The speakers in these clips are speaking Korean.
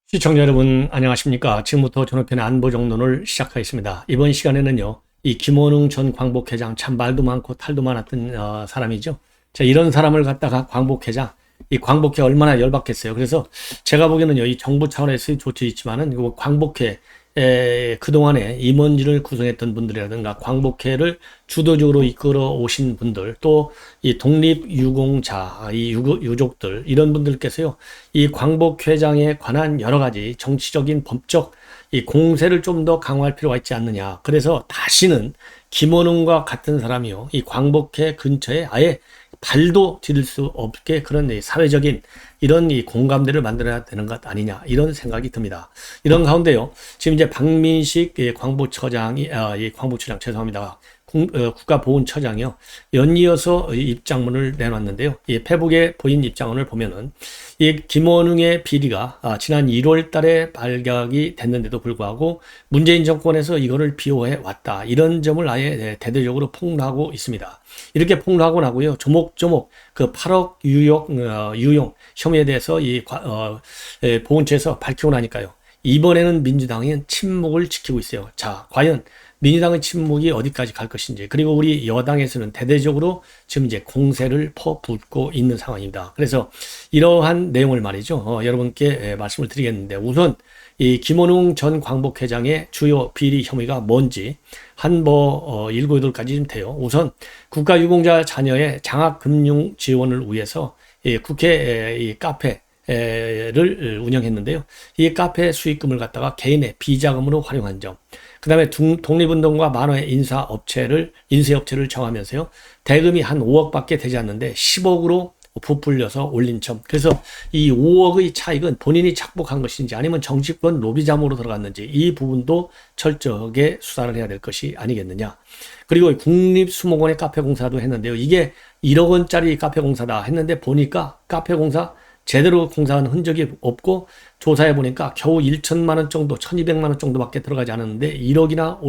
시청자 여러분 안녕하십니까. 지금부터 전호편의 안보정론을 시작하겠습니다. 이번 시간에는요, 이 김원웅 전 광복회장, 참 말도 많고 탈도 많았던 사람이죠. 자, 이런 사람을 갖다가 광복회장, 이 광복회 얼마나 열받겠어요. 그래서 제가 보기에는요, 이 정부 차원에서의 조치 있지만은 광복회 그동안에 임원진을 구성했던 분들이라든가 광복회를 주도적으로 이끌어 오신 분들, 또 이 독립유공자, 이 유족들, 이런 분들께서요, 이 광복회장에 관한 여러 가지 정치적인 법적 이 공세를 좀 더 강화할 필요가 있지 않느냐. 그래서 다시는 김원웅과 같은 사람이요, 이 광복회 근처에 아예 발도 디딜 수 없게 그런 사회적인 이런 이 공감대를 만들어야 되는 것 아니냐, 이런 생각이 듭니다. 이런 가운데요, 지금 이제 박민식 광복처장이 광복처장 죄송합니다. 국가보훈처장이요, 연이어서 입장문을 내놨는데요. 이 페북에 보인 입장문을 보면은 이 김원웅의 비리가 지난 1월 달에 발각이 됐는데도 불구하고 문재인 정권에서 이거를 비호해 왔다, 이런 점을 아예 대대적으로 폭로하고 있습니다. 이렇게 폭로하고 나고요, 조목조목 그 8억 유용 혐의에 대해서 보훈처에서 밝히고 나니까요, 이번에는 민주당은 침묵을 지키고 있어요. 자, 과연 민주당의 침묵이 어디까지 갈 것인지, 그리고 우리 여당에서는 대대적으로 지금 이제 공세를 퍼붓고 있는 상황입니다. 그래서 이러한 내용을 말이죠, 여러분께 말씀을 드리겠는데, 우선 이 김원웅 전 광복회장의 주요 비리 혐의가 뭔지 일곱 여덟 가지 좀 돼요. 우선 국가유공자 자녀의 장학금융 지원을 위해서 국회 이 카페를 운영했는데요. 이 카페 수익금을 갖다가 개인의 비자금으로 활용한 점. 그 다음에 독립운동가 만화의 인쇄업체를 정하면서요, 대금이 한 5억밖에 되지 않는데 10억으로 부풀려서 올린 점. 그래서 이 5억의 차익은 본인이 착복한 것인지 아니면 정치권 로비자금으로 들어갔는지, 이 부분도 철저하게 수사를 해야 될 것이 아니겠느냐. 그리고 국립수목원의 카페 공사도 했는데요. 이게 1억 원짜리 카페 공사다 했는데 보니까 카페 공사 제대로 공사한 흔적이 없고, 조사해 보니까 겨우 1천만 원 정도, 1,200만 원 정도밖에 들어가지 않았는데 1억이나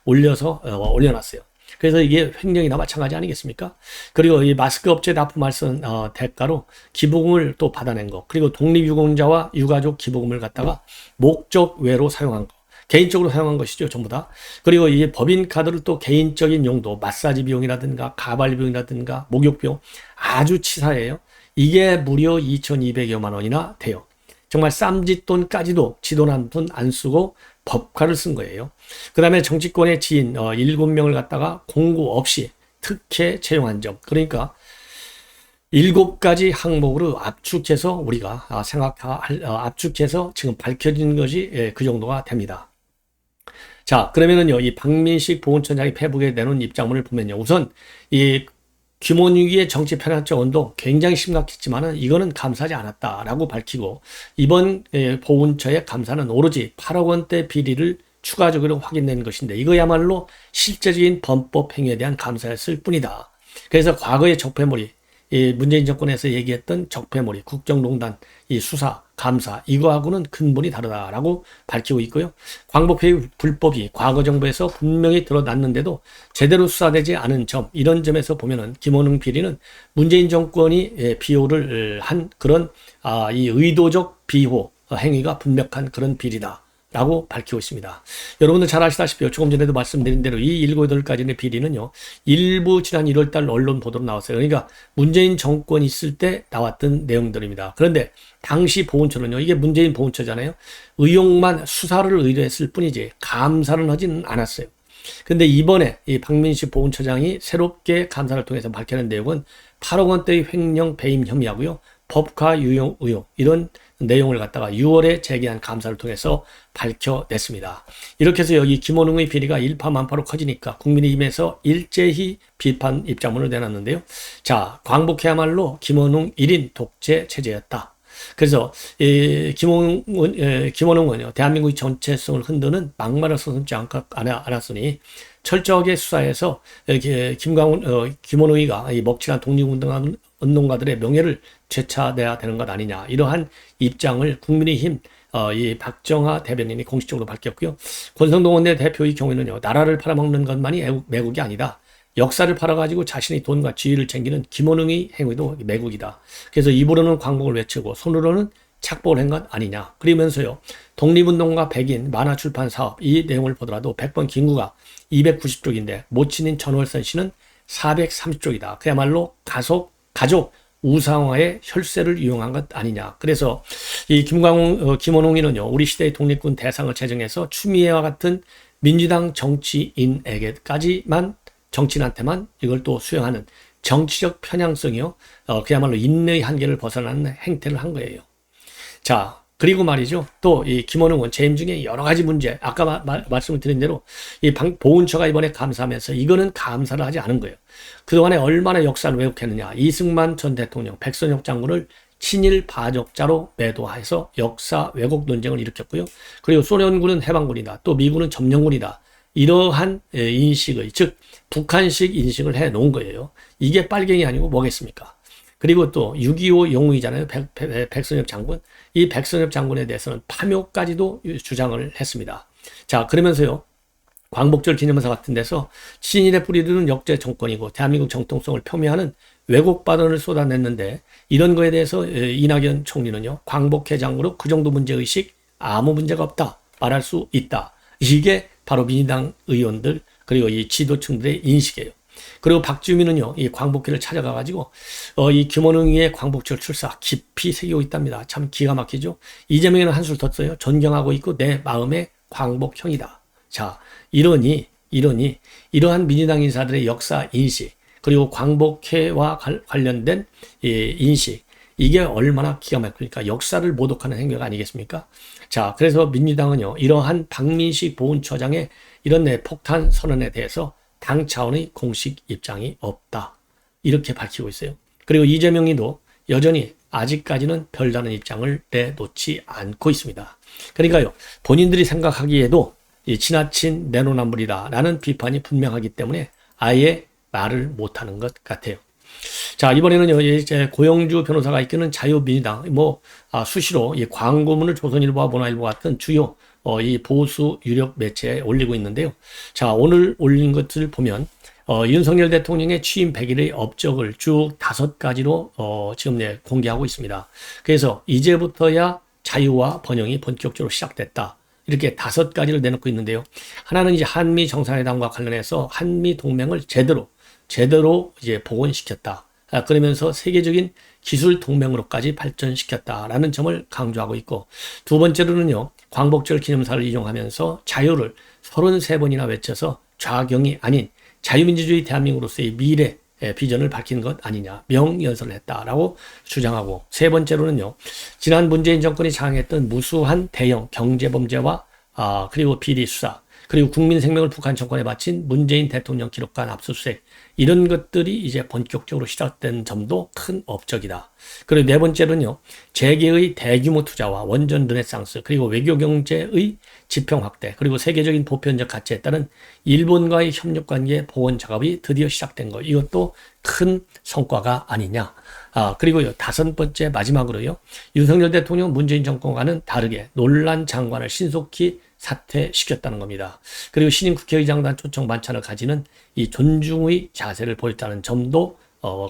올려놨어요. 그래서 이게 횡령이나 마찬가지 아니겠습니까? 그리고 이 마스크 업체 납품할 쓴 대가로 기부금을 또 받아낸 거, 그리고 독립유공자와 유가족 기부금을 갖다가 목적 외로 사용한 거, 개인적으로 사용한 것이죠, 전부 다. 그리고 이 법인카드를 또 개인적인 용도, 마사지 비용이라든가 가발 비용이라든가 목욕 비용, 아주 치사해요. 이게 무려 2,200여만 원이나 돼요. 정말 쌈짓돈까지도 지돈 한 푼 안 쓰고 법카를 쓴 거예요. 그 다음에 정치권의 지인 7명을 갖다가 공고 없이 특혜 채용한 점. 그러니까 7가지 항목으로 압축해서 우리가 압축해서 지금 밝혀진 것이 그 정도가 됩니다. 자, 그러면은요, 이 박민식 보훈처장이 페북에 내놓은 입장문을 보면요, 우선 이 김원웅의 정치 편향적 운동 굉장히 심각했지만은 이거는 감사하지 않았다라고 밝히고, 이번 보훈처의 감사는 오로지 8억 원대 비리를 추가적으로 확인된 것인데, 이거야말로 실제적인 범법 행위에 대한 감사였을 뿐이다. 그래서 과거의 적폐몰이, 이 문재인 정권에서 얘기했던 적폐몰이, 국정농단, 이 수사, 감사, 이거하고는 근본이 다르다라고 밝히고 있고요. 광복회의 불법이 과거 정부에서 분명히 드러났는데도 제대로 수사되지 않은 점, 이런 점에서 보면은 김원웅 비리는 문재인 정권이 비호를 한 그런 이 의도적 비호 행위가 분명한 그런 비리다 라고 밝히고 있습니다. 여러분들 잘 아시다시피 조금 전에도 말씀드린 대로 이 7, 8가지의 비리는요, 일부 지난 1월달 언론 보도로 나왔어요. 그러니까 문재인 정권이 있을 때 나왔던 내용들입니다. 그런데 당시 보훈처는요, 이게 문재인 보훈처잖아요, 의혹만 수사를 의뢰했을 뿐이지 감사는 하지는 않았어요. 근데 이번에 이 박민식 보훈처장이 새롭게 감사를 통해서 밝혀낸 내용은 8억 원대의 횡령 배임 혐의하고요, 법카 유용 의혹, 이런 내용을 갖다가 6월에 제기한 감사를 통해서 밝혀냈습니다. 이렇게 해서 여기 김원웅의 비리가 일파만파로 커지니까 국민의힘에서 일제히 비판 입장문을 내놨는데요. 자, 광복회야말로 김원웅 1인 독재 체제였다. 그래서 김원웅은요, 대한민국의 전체성을 흔드는 막말을 서슴지 않았으니 철저하게 수사해서 김원웅이가 이 먹칠한 독립운동가들의 명예를 되찾아야 되는 것 아니냐, 이러한 입장을 국민의힘 이 박정하 대변인이 공식적으로 밝혔고요. 권성동 원내대표의 경우에는요, 나라를 팔아먹는 것만이 매국이 아니다, 역사를 팔아가지고 자신의 돈과 지위를 챙기는 김원웅의 행위도 매국이다. 그래서 입으로는 광복을 외치고 손으로는 착복을 한 것 아니냐. 그러면서요, 독립운동가 백인 만화출판 사업 이 내용을 보더라도 백번 김구가 290쪽인데 모친인 전월선 씨는 430쪽이다. 그야말로 가족 우상화의 혈세를 이용한 것 아니냐. 그래서 이 김원홍이는요, 우리 시대의 독립군 대상을 제정해서 추미애와 같은 민주당 정치인한테만 이걸 또 수용하는 정치적 편향성이요, 그야말로 인내의 한계를 벗어나는 행태를 한 거예요. 자, 그리고 말이죠. 또 이 김원웅은 재임 중에 여러 가지 문제, 아까 말씀을 드린 대로 이 보훈처가 이번에 감사하면서 이거는 감사를 하지 않은 거예요. 그동안에 얼마나 역사를 왜곡했느냐. 이승만 전 대통령, 백선엽 장군을 친일 파적자로 매도해서 역사 왜곡 논쟁을 일으켰고요. 그리고 소련군은 해방군이다. 또 미군은 점령군이다. 이러한 인식의, 즉 북한식 인식을 해놓은 거예요. 이게 빨갱이 아니고 뭐겠습니까? 그리고 또 6.25 영웅이잖아요. 백선엽 장군. 이 백선엽 장군에 대해서는 파묘까지도 주장을 했습니다. 자, 그러면서요, 광복절 기념사 같은 데서 친일의 뿌리들은 역대 정권이고 대한민국 정통성을 표명하는 왜곡 발언을 쏟아냈는데, 이런 거에 대해서 이낙연 총리는요, 광복회장으로 그 정도 문제의식 아무 문제가 없다 말할 수 있다. 이게 바로 민주당 의원들 그리고 이 지도층들의 인식이에요. 그리고 박주민은요, 이 광복회를 찾아가가지고, 이 김원웅의 광복절 출사 깊이 새기고 있답니다. 참 기가 막히죠? 이재명에는 한술 더 써요. 존경하고 있고 내 마음의 광복형이다. 자, 이러한 민주당 인사들의 역사 인식, 그리고 광복회와 관련된 인식, 이게 얼마나 기가 막히니까 역사를 모독하는 행위가 아니겠습니까? 자, 그래서 민주당은요, 이러한 박민식 보훈처장의 이런 폭탄 선언에 대해서 당 차원의 공식 입장이 없다. 이렇게 밝히고 있어요. 그리고 이재명이도 여전히 아직까지는 별다른 입장을 내놓지 않고 있습니다. 그러니까요, 본인들이 생각하기에도 이 지나친 내로남불이다라는 비판이 분명하기 때문에 아예 말을 못하는 것 같아요. 자, 이번에는요, 이제 고영주 변호사가 이끄는 자유민주당, 수시로 이 광고문을 조선일보와 문화일보 같은 주요 이 보수 유력 매체에 올리고 있는데요. 자, 오늘 올린 것을 보면 윤석열 대통령의 취임 100일의 업적을 쭉 5가지로 지금 공개하고 있습니다. 그래서 이제부터야 자유와 번영이 본격적으로 시작됐다. 이렇게 5가지를 내놓고 있는데요. 하나는 이제 한미 정상회담과 관련해서 한미 동맹을 제대로 이제 복원시켰다. 그러면서 세계적인 기술 동맹으로까지 발전시켰다라는 점을 강조하고 있고, 두 번째로는요, 광복절 기념사를 이용하면서 자유를 33번이나 외쳐서 좌경이 아닌 자유민주주의 대한민국으로서의 미래 비전을 밝힌 것 아니냐, 명연설을 했다라고 주장하고, 세 번째로는요, 지난 문재인 정권이 장악했던 무수한 대형 경제범죄와 그리고 비리 수사, 그리고 국민 생명을 북한 정권에 바친 문재인 대통령 기록관 압수수색, 이런 것들이 이제 본격적으로 시작된 점도 큰 업적이다. 그리고 네 번째는요, 재계의 대규모 투자와 원전 르네상스, 그리고 외교 경제의 지평 확대, 그리고 세계적인 보편적 가치에 따른 일본과의 협력 관계 복원 작업이 드디어 시작된 것, 이것도 큰 성과가 아니냐. 그리고요, 5번째 마지막으로요, 윤석열 대통령 문재인 정권과는 다르게 논란 장관을 신속히 사퇴시켰다는 겁니다. 그리고 신임 국회의장단 초청 만찬을 가지는 이 존중의 자세를 보였다는 점도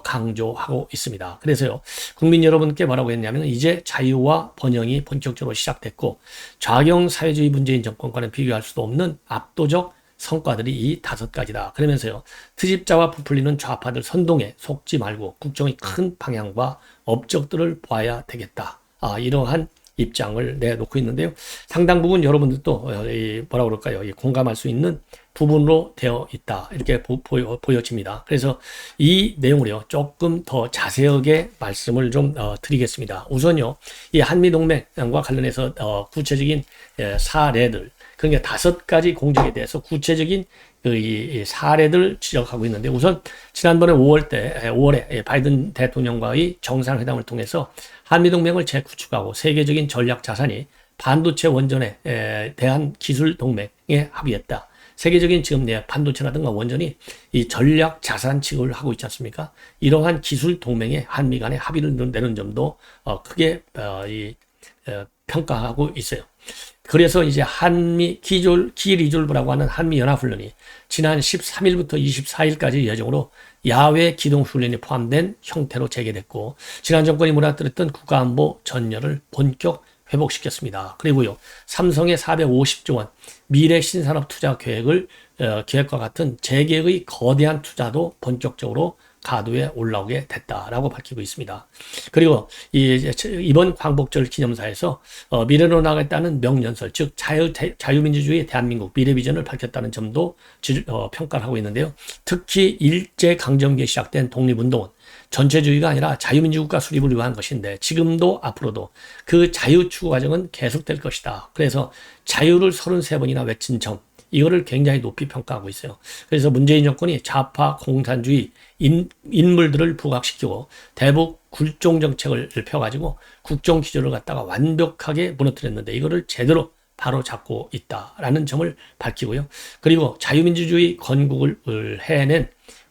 강조하고 있습니다. 그래서요, 국민 여러분께 뭐라고 했냐면, 이제 자유와 번영이 본격적으로 시작됐고 좌경 사회주의 문재인 정권과는 비교할 수도 없는 압도적 성과들이 이 5가지다. 그러면서요, 트집자와 부풀리는 좌파들 선동에 속지 말고 국정의 큰 방향과 업적들을 봐야 되겠다. 이러한 입장을 내놓고 있는데요. 상당 부분 여러분들도 공감할 수 있는 부분으로 되어 있다. 이렇게 보여집니다. 그래서 이 내용을요, 조금 더 자세하게 말씀을 좀 드리겠습니다. 우선요, 이 한미동맹과 관련해서 구체적인 사례들, 그러니까 5가지 공적에 대해서 구체적인 이 사례들 지적하고 있는데, 우선 지난번에 5월에 바이든 대통령과의 정상회담을 통해서 한미동맹을 재구축하고 세계적인 전략 자산이 반도체 원전에 대한 기술 동맹에 합의했다. 세계적인 지금 반도체라든가 원전이 이 전략 자산 취급을 하고 있지 않습니까? 이러한 기술 동맹에 한미 간의 합의를 내는 점도 크게 평가하고 있어요. 그래서 이제 한미 기리졸브라고 하는 한미연합훈련이 지난 13일부터 24일까지 예정으로 야외 기동훈련이 포함된 형태로 재개됐고, 지난 정권이 무너뜨렸던 국가안보 전열을 본격 회복시켰습니다. 그리고요, 삼성의 450조 원 미래 신산업 투자 계획과 같은 재계의 거대한 투자도 본격적으로 가도에 올라오게 됐다라고 밝히고 있습니다. 그리고 이번 광복절 기념사에서 미래로 나가겠다는 명연설, 즉 자유민주주의 대한민국 미래 비전을 밝혔다는 점도 평가를 하고 있는데요. 특히 일제강점기에 시작된 독립운동은 전체주의가 아니라 자유민주국가 수립을 위한 것인데, 지금도 앞으로도 그 자유 추구 과정은 계속될 것이다. 그래서 자유를 33번이나 외친 점, 이거를 굉장히 높이 평가하고 있어요. 그래서 문재인 정권이 좌파 공산주의 인물들을 부각시키고 대북 굴종 정책을 펴가지고 국정 기조를 갖다가 완벽하게 무너뜨렸는데, 이거를 제대로 바로 잡고 있다라는 점을 밝히고요. 그리고 자유민주주의 건국을 해낸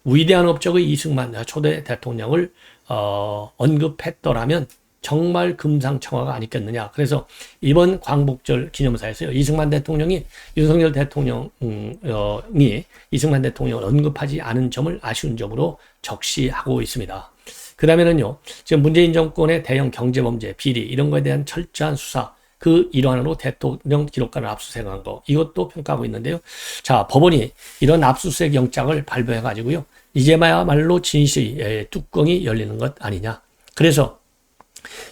위대한 업적의 이승만 초대 대통령을 언급했더라면 정말 금상첨화가 아니겠느냐. 그래서 이번 광복절 기념사에서요, 이승만 대통령이 윤석열 대통령이 이승만 대통령을 언급하지 않은 점을 아쉬운 점으로 적시하고 있습니다. 그 다음에는요, 지금 문재인 정권의 대형 경제범죄, 비리 이런 거에 대한 철저한 수사, 그 일환으로 대통령 기록관을 압수수색한 거, 이것도 평가하고 있는데요. 자, 법원이 이런 압수수색 영장을 발부해 가지고요, 이제야말로 진실의 뚜껑이 열리는 것 아니냐. 그래서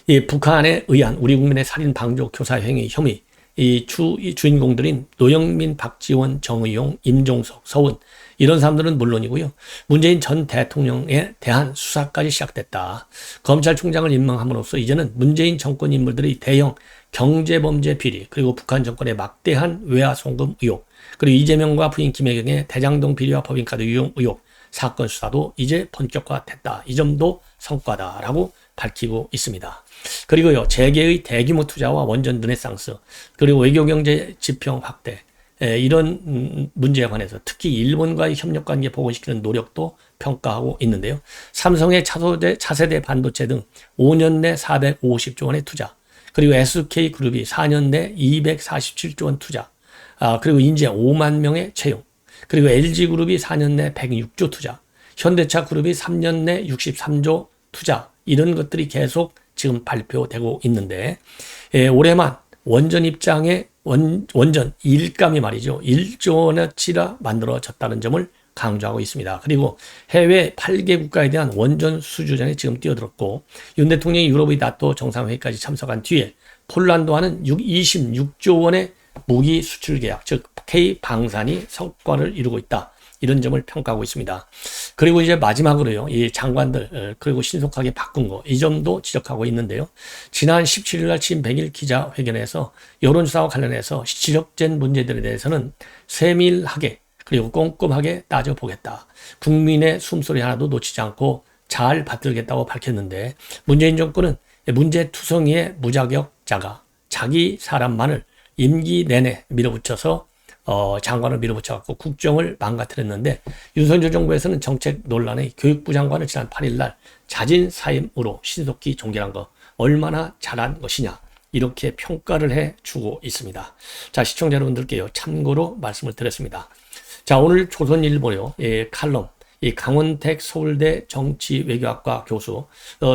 이 북한에 의한 우리 국민의 살인 방조 교사 행위 혐의, 이 주인공들인 노영민, 박지원, 정의용, 임종석, 서훈, 이런 사람들은 물론이고요, 문재인 전 대통령에 대한 수사까지 시작됐다. 검찰총장을 임명함으로써 이제는 문재인 정권 인물들의 대형 경제범죄 비리, 그리고 북한 정권의 막대한 외화 송금 의혹, 그리고 이재명과 부인 김혜경의 대장동 비리와 법인카드 유용 의혹 사건 수사도 이제 본격화됐다. 이 점도 성과다라고 밝히고 있습니다. 그리고요, 재계의 대규모 투자와 원전 르네상스, 그리고 외교경제 지평 확대, 이런 문제에 관해서 특히 일본과의 협력관계 복원시키는 노력도 평가하고 있는데요. 삼성의 차세대 반도체 등 5년 내 450조 원의 투자, 그리고 SK그룹이 4년 내 247조 원 투자, 그리고 인재 5만 명의 채용, 그리고 LG그룹이 4년 내 106조 투자, 현대차그룹이 3년 내 63조 투자, 이런 것들이 계속 지금 발표되고 있는데, 올해만 원전 입장에 원전 일감이 말이죠, 1조 원어치나 만들어졌다는 점을 강조하고 있습니다. 그리고 해외 8개 국가에 대한 원전 수주전에 지금 뛰어들었고, 윤 대통령이 유럽의 나토 정상회의까지 참석한 뒤에 폴란드와는 26조 원의 무기 수출 계약, 즉 K-방산이 성과를 이루고 있다. 이런 점을 평가하고 있습니다. 그리고 이제 마지막으로요, 이 장관들 그리고 신속하게 바꾼 거, 이 점도 지적하고 있는데요. 지난 17일 날 취임 100일 기자회견에서 여론조사와 관련해서 지적된 문제들에 대해서는 세밀하게 그리고 꼼꼼하게 따져보겠다. 국민의 숨소리 하나도 놓치지 않고 잘 받들겠다고 밝혔는데, 문재인 정권은 문제투성이의 무자격자가 자기 사람만을 임기 내내 밀어붙여서 장관을 밀어붙여갖고 국정을 망가뜨렸는데, 윤석열 정부에서는 정책 논란의 교육부 장관을 지난 8일 날 자진 사임으로 신속히 종결한 거 얼마나 잘한 것이냐, 이렇게 평가를 해주고 있습니다. 자, 시청자 여러분들께요, 참고로 말씀을 드렸습니다. 자, 오늘 조선일보요, 칼럼, 이 강원택 서울대 정치외교학과 교수,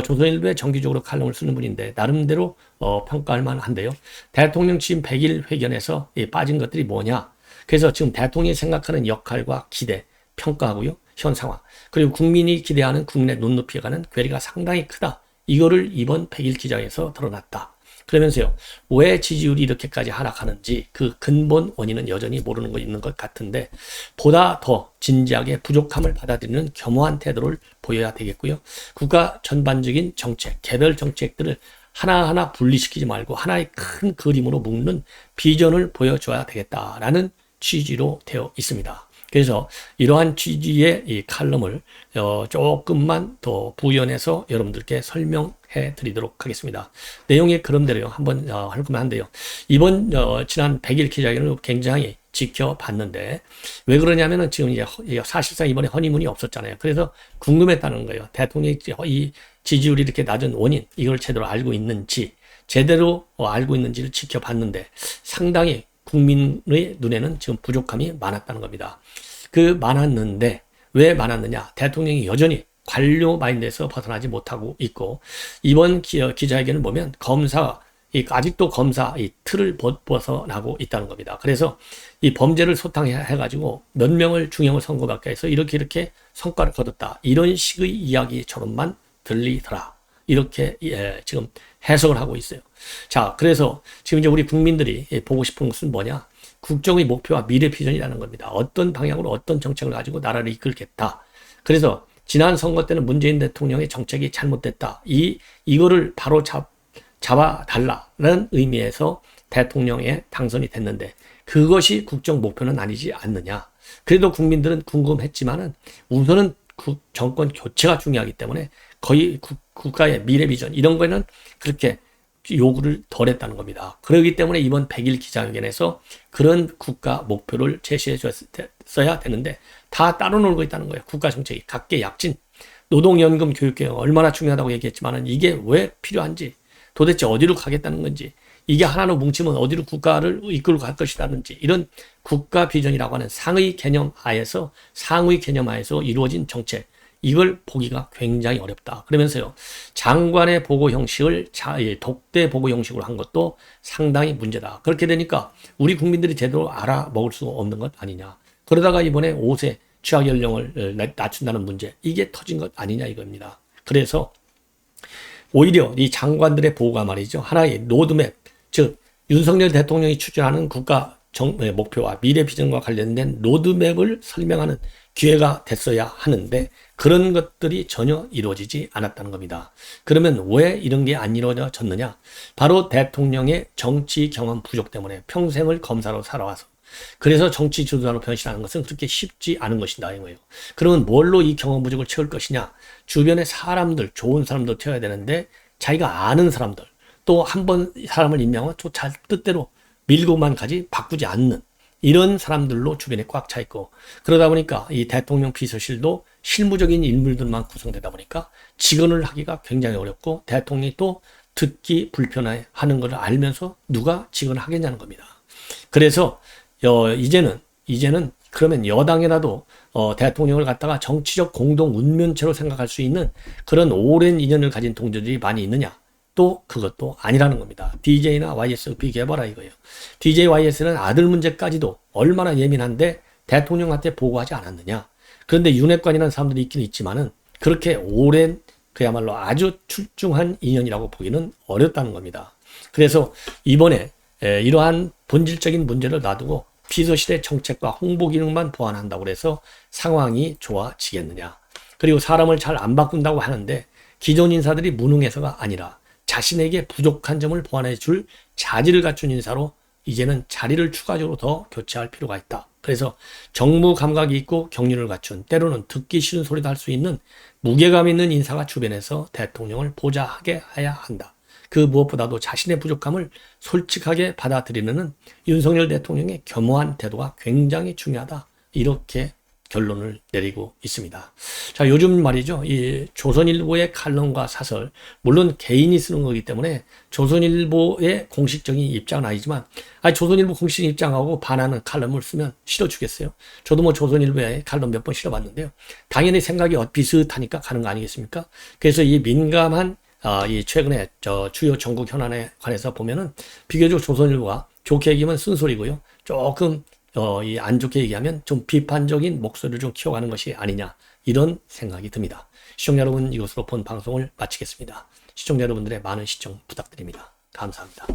조선일보에 정기적으로 칼럼을 쓰는 분인데 나름대로 평가할 만한데요. 대통령 취임 100일 회견에서 빠진 것들이 뭐냐? 그래서 지금 대통령이 생각하는 역할과 기대 평가하고요, 현 상황, 그리고 국민이 기대하는 국민의 눈높이에 가는 괴리가 상당히 크다. 이거를 이번 100일 기자회에서 드러났다. 그러면서요, 왜 지지율이 이렇게까지 하락하는지 그 근본 원인은 여전히 모르는 거 있는 것 같은데, 보다 더 진지하게 부족함을 받아들이는 겸허한 태도를 보여야 되겠고요. 국가 전반적인 정책, 개별 정책들을 하나하나 분리시키지 말고 하나의 큰 그림으로 묶는 비전을 보여줘야 되겠다라는 취지로 되어 있습니다. 그래서 이러한 취지의 이 칼럼을 조금만 더 부연해서 여러분들께 설명해 드리도록 하겠습니다. 내용이 그런대로요, 한번 할 한데요. 이번 지난 100일 기자회견을 굉장히 지켜봤는데, 왜 그러냐면은 지금 이제 사실상 이번에 허니문이 없었잖아요. 그래서 궁금했다는 거예요. 대통령이 이 지지율이 이렇게 낮은 원인, 이걸 제대로 알고 있는지, 제대로 알고 있는지를 지켜봤는데 상당히 국민의 눈에는 지금 부족함이 많았다는 겁니다. 그 많았는데 왜 많았느냐? 대통령이 여전히 관료 마인드에서 벗어나지 못하고 있고, 이번 기자회견을 보면 아직도 검사 이 틀을 벗어나고 있다는 겁니다. 그래서 이 범죄를 소탕해가지고 몇 명을 중형을 선고받게 해서 이렇게 성과를 거뒀다, 이런 식의 이야기처럼만 들리더라, 이렇게 지금 해석을 하고 있어요. 자, 그래서 지금 이제 우리 국민들이 보고 싶은 것은 뭐냐? 국정의 목표와 미래 비전이라는 겁니다. 어떤 방향으로 어떤 정책을 가지고 나라를 이끌겠다. 그래서 지난 선거 때는 문재인 대통령의 정책이 잘못됐다, 이거를 바로 잡아달라는 의미에서 대통령에 당선이 됐는데, 그것이 국정 목표는 아니지 않느냐. 그래도 국민들은 궁금했지만은 우선은 정권 교체가 중요하기 때문에 거의 국가의 미래 비전 이런 거에는 그렇게 요구를 덜 했다는 겁니다. 그렇기 때문에 이번 100일 기자회견에서 그런 국가 목표를 제시해 줬어야 되는데 다 따로 놀고 있다는 거예요. 국가 정책이 각계약진, 노동연금, 교육개혁 얼마나 중요하다고 얘기했지만은 이게 왜 필요한지, 도대체 어디로 가겠다는 건지, 이게 하나로 뭉치면 어디로 국가를 이끌고 갈 것이라든지, 이런 국가 비전이라고 하는 상의 개념 하에서 이루어진 정책, 이걸 보기가 굉장히 어렵다. 그러면서요, 장관의 보고 형식을 독대 보고 형식으로 한 것도 상당히 문제다. 그렇게 되니까 우리 국민들이 제대로 알아먹을 수 없는 것 아니냐. 그러다가 이번에 5세 취약 연령을 낮춘다는 문제, 이게 터진 것 아니냐 이겁니다. 그래서 오히려 이 장관들의 보고가 말이죠, 하나의 로드맵, 즉 윤석열 대통령이 추진하는 국가 목표와 미래 비전과 관련된 로드맵을 설명하는 기회가 됐어야 하는데 그런 것들이 전혀 이루어지지 않았다는 겁니다. 그러면 왜 이런 게 안 이루어졌느냐? 바로 대통령의 정치 경험 부족 때문에, 평생을 검사로 살아와서, 그래서 정치 지도자로 변신하는 것은 그렇게 쉽지 않은 것이다 이거예요. 그러면 뭘로 이 경험 부족을 채울 것이냐? 주변에 사람들, 좋은 사람들 채워야 되는데 자기가 아는 사람들, 또 한 번 사람을 임명하면 또 잘 뜻대로 밀고만 가지 바꾸지 않는 이런 사람들로 주변에 꽉 차 있고, 그러다 보니까 이 대통령 비서실도 실무적인 인물들만 구성되다 보니까 직언을 하기가 굉장히 어렵고, 대통령이 또 듣기 불편해하는 것을 알면서 누가 직언을 하겠냐는 겁니다. 그래서 이제는 그러면 여당이라도 대통령을 갖다가 정치적 공동 운면체로 생각할 수 있는 그런 오랜 인연을 가진 동료들이 많이 있느냐? 또 그것도 아니라는 겁니다. DJ나 YS 비교해봐라 이거예요. DJ, YS는 아들 문제까지도 얼마나 예민한데 대통령한테 보고하지 않았느냐. 그런데 윤핵관이라는 사람들이 있긴 있지만은 그렇게 오랜, 그야말로 아주 출중한 인연이라고 보기는 어렵다는 겁니다. 그래서 이번에 이러한 본질적인 문제를 놔두고 비서실의 정책과 홍보 기능만 보완한다고 해서 상황이 좋아지겠느냐. 그리고 사람을 잘 안 바꾼다고 하는데 기존 인사들이 무능해서가 아니라 자신에게 부족한 점을 보완해 줄 자질을 갖춘 인사로 이제는 자리를 추가적으로 더 교체할 필요가 있다. 그래서 정무 감각이 있고 경륜을 갖춘, 때로는 듣기 싫은 소리도 할 수 있는 무게감 있는 인사가 주변에서 대통령을 보좌하게 해야 한다. 그 무엇보다도 자신의 부족함을 솔직하게 받아들이는 윤석열 대통령의 겸허한 태도가 굉장히 중요하다. 이렇게 결론을 내리고 있습니다. 자, 요즘 말이죠, 이 조선일보의 칼럼과 사설, 물론 개인이 쓰는 거기 때문에 조선일보의 공식적인 입장은 아니지만, 조선일보 공식 입장하고 반하는 칼럼을 쓰면 싫어주겠어요? 저도 뭐 조선일보의 칼럼 몇 번 실어봤는데요, 당연히 생각이 비슷하니까 가는 거 아니겠습니까? 그래서 이 민감한 이 최근에 주요 전국 현안에 관해서 보면은 비교적 조선일보가 좋게 얘기하면 쓴소리고요, 조금 이 안 좋게 얘기하면 좀 비판적인 목소리를 좀 키워가는 것이 아니냐, 이런 생각이 듭니다. 시청자 여러분, 이것으로 본 방송을 마치겠습니다. 시청자 여러분들의 많은 시청 부탁드립니다. 감사합니다.